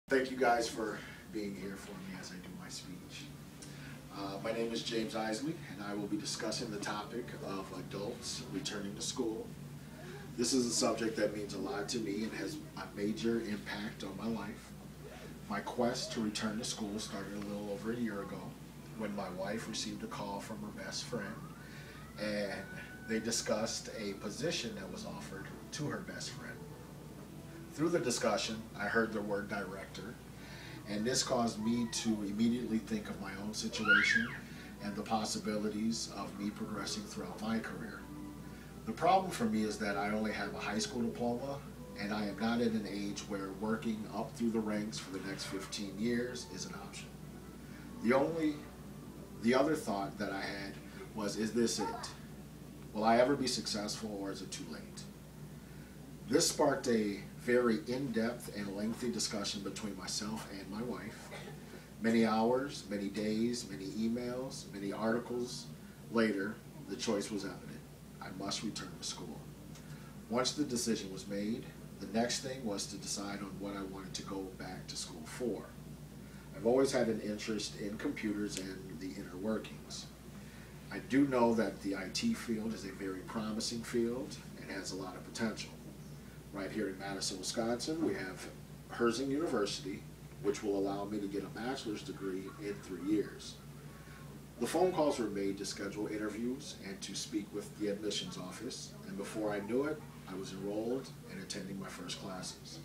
Thank you guys for being here for me as I do my speech. My name is James Isley, and I will be discussing the topic of adults returning to school. This is a subject that means a lot to me and has a major impact on my life. My quest to return to school started a little over a year ago when my wife received a call from her best friend, and they discussed a position that was offered to her best friend. Through the discussion, I heard the word director, and this caused me to immediately think of my own situation and the possibilities of me progressing throughout my career. The problem for me is that I only have a high school diploma, and I am not at an age where working up through the ranks for the next 15 years is an option. The other thought that I had was, is this it? Will I ever be successful, or is it too late? This sparked a very in-depth and lengthy discussion between myself and my wife. Many hours, many days, many emails, many articles later, the choice was evident. I must return to school. Once the decision was made, the next thing was to decide on what I wanted to go back to school for. I've always had an interest in computers and the inner workings. I do know that the IT field is a very promising field and has a lot of potential. Right here in Madison, Wisconsin, we have Herzing University, which will allow me to get a bachelor's degree in 3 years. The phone calls were made to schedule interviews and to speak with the admissions office, and before I knew it, I was enrolled and attending my first classes.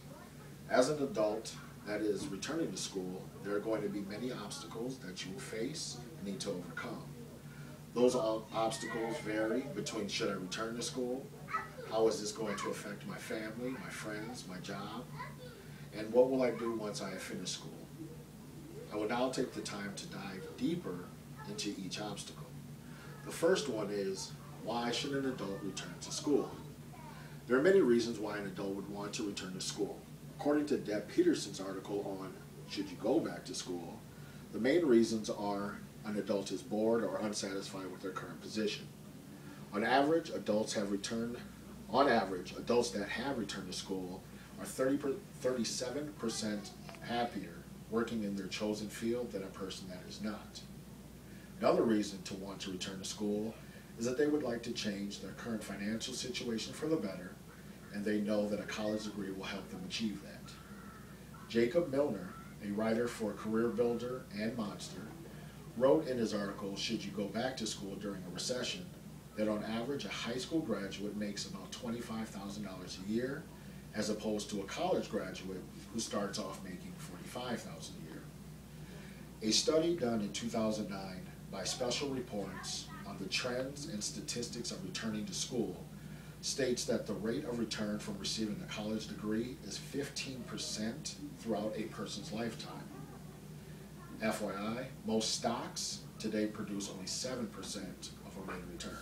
As an adult, that is, returning to school, there are going to be many obstacles that you will face and need to overcome. Those obstacles vary between should I return to school, how is this going to affect my family, my friends, my job, and what will I do once I have finished school? I will now take the time to dive deeper into each obstacle. The first one is, why should an adult return to school? There are many reasons why an adult would want to return to school. According to Deb Peterson's article on Should You Go Back to School, the main reasons are an adult is bored or unsatisfied with their current position. On average, adults that have returned to school are 37% happier working in their chosen field than a person that is not. Another reason to want to return to school is that they would like to change their current financial situation for the better, and they know that a college degree will help them achieve that. Jacob Milner, a writer for Career Builder and Monster, wrote in his article, Should You Go Back to School During a Recession, that on average a high school graduate makes about $25,000 a year, as opposed to a college graduate who starts off making $45,000 a year. A study done in 2009 by Special Reports on the trends and statistics of returning to school states that the rate of return from receiving a college degree is 15% throughout a person's lifetime. FYI, most stocks today produce only 7% of a rate of return.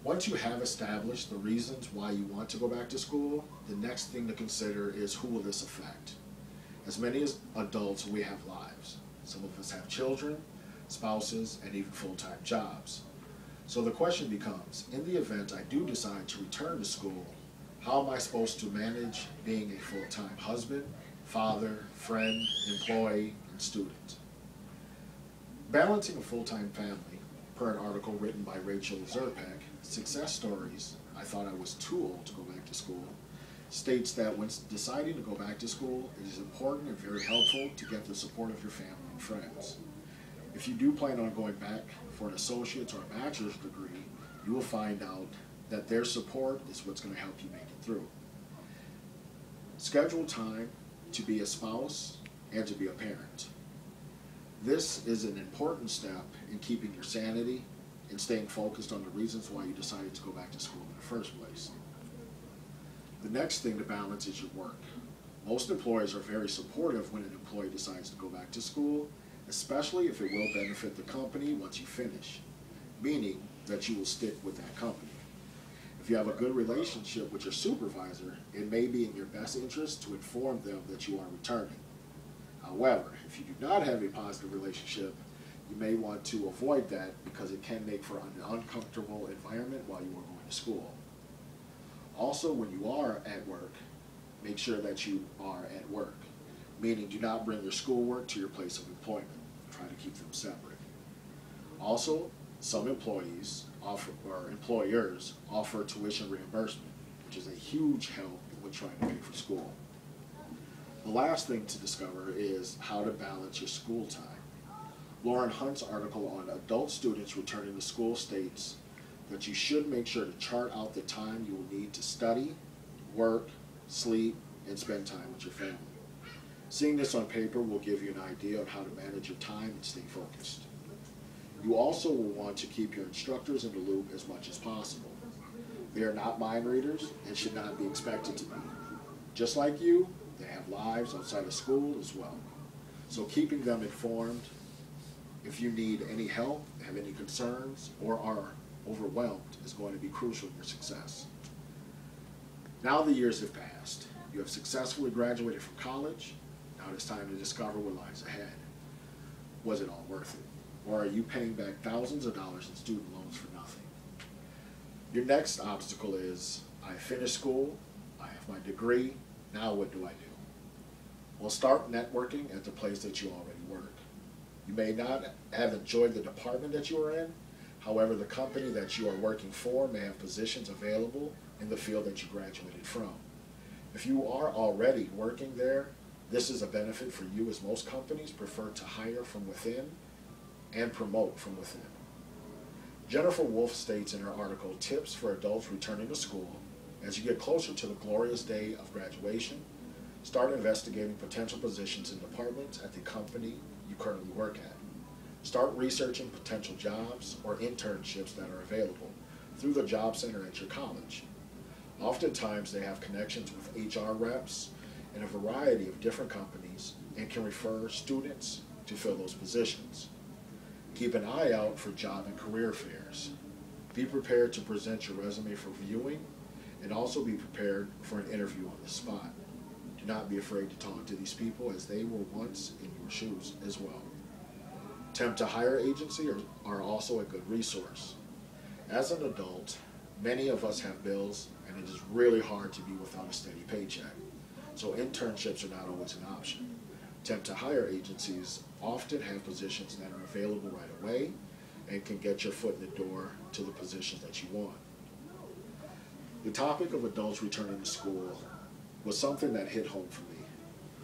Once you have established the reasons why you want to go back to school, the next thing to consider is who will this affect? As many as adults, we have lives. Some of us have children, spouses, and even full-time jobs. So the question becomes, in the event I do decide to return to school, how am I supposed to manage being a full-time husband, father, friend, employee, and student? Balancing a full-time family, per an article written by Rachel Zerpak, Success Stories, I Thought I Was Too Old to Go Back to School, states that when deciding to go back to school, it is important and very helpful to get the support of your family and friends. If you do plan on going back for an associate's or a bachelor's degree, you will find out that their support is what's going to help you make it through. Schedule time to be a spouse and to be a parent. This is an important step in keeping your sanity and staying focused on the reasons why you decided to go back to school in the first place. The next thing to balance is your work. Most employers are very supportive when an employee decides to go back to school, especially if it will benefit the company once you finish, meaning that you will stick with that company. If you have a good relationship with your supervisor, it may be in your best interest to inform them that you are returning. However, if you do not have a positive relationship, you may want to avoid that because it can make for an uncomfortable environment while you are going to school. Also, when you are at work, make sure that you are at work, meaning do not bring your schoolwork to your place of employment. Try to keep them separate. Also, some employees offer, or employers offer tuition reimbursement, which is a huge help with trying to pay for school. The last thing to discover is how to balance your school time. Lauren Hunt's article on adult students returning to school states that you should make sure to chart out the time you will need to study, work, sleep, and spend time with your family. Seeing this on paper will give you an idea of how to manage your time and stay focused. You also will want to keep your instructors in the loop as much as possible. They are not mind readers and should not be expected to be. Just like you, they have lives outside of school as well. So keeping them informed, if you need any help, have any concerns, or are overwhelmed, is going to be crucial in your success. Now the years have passed. You have successfully graduated from college. Now it's time to discover what lies ahead. Was it all worth it? Or are you paying back thousands of dollars in student loans for nothing? Your next obstacle is, I finished school, I have my degree, now what do I do? Well, start networking at the place that you already work. You may not have enjoyed the department that you are in, however, the company that you are working for may have positions available in the field that you graduated from. If you are already working there, this is a benefit for you, as most companies prefer to hire from within and promote from within. Jennifer Wolfe states in her article, Tips for Adults Returning to School, as you get closer to the glorious day of graduation, start investigating potential positions in departments at the company you currently work at. Start researching potential jobs or internships that are available through the job center at your college. Oftentimes they have connections with HR reps in a variety of different companies and can refer students to fill those positions. Keep an eye out for job and career fairs. Be prepared to present your resume for viewing, and also be prepared for an interview on the spot. Do not be afraid to talk to these people, as they were once in your shoes as well. Temp to hire agencies are also a good resource. As an adult, many of us have bills, and it is really hard to be without a steady paycheck. So internships are not always an option. Temp to hire agencies often have positions that are available right away and can get your foot in the door to the positions that you want. The topic of adults returning to school was something that hit home for me.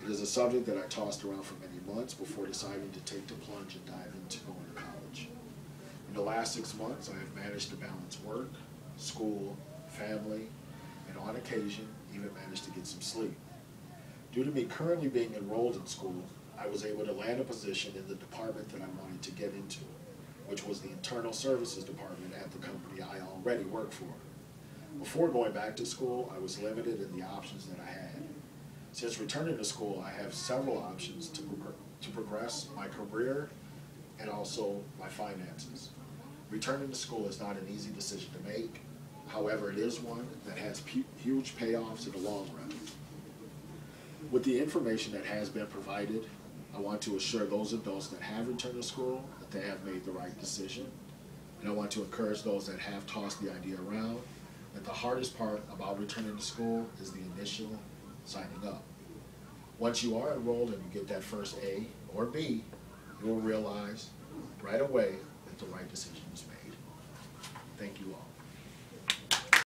It is a subject that I tossed around for many months before deciding to take the plunge and dive into going to college. In the last 6 months, I have managed to balance work, school, family, and on occasion, even managed to get some sleep. Due to me currently being enrolled in school, I was able to land a position in the department that I wanted to get into, which was the Internal Services Department at the company I already worked for. Before going back to school, I was limited in the options that I had. Since returning to school, I have several options to progress my career and also my finances. Returning to school is not an easy decision to make. However, it is one that has huge payoffs in the long run. With the information that has been provided, I want to assure those adults that have returned to school that they have made the right decision. And I want to encourage those that have tossed the idea around that the hardest part about returning to school is the initial signing up. Once you are enrolled and you get that first A or B, you will realize right away that the right decision was made. Thank you all.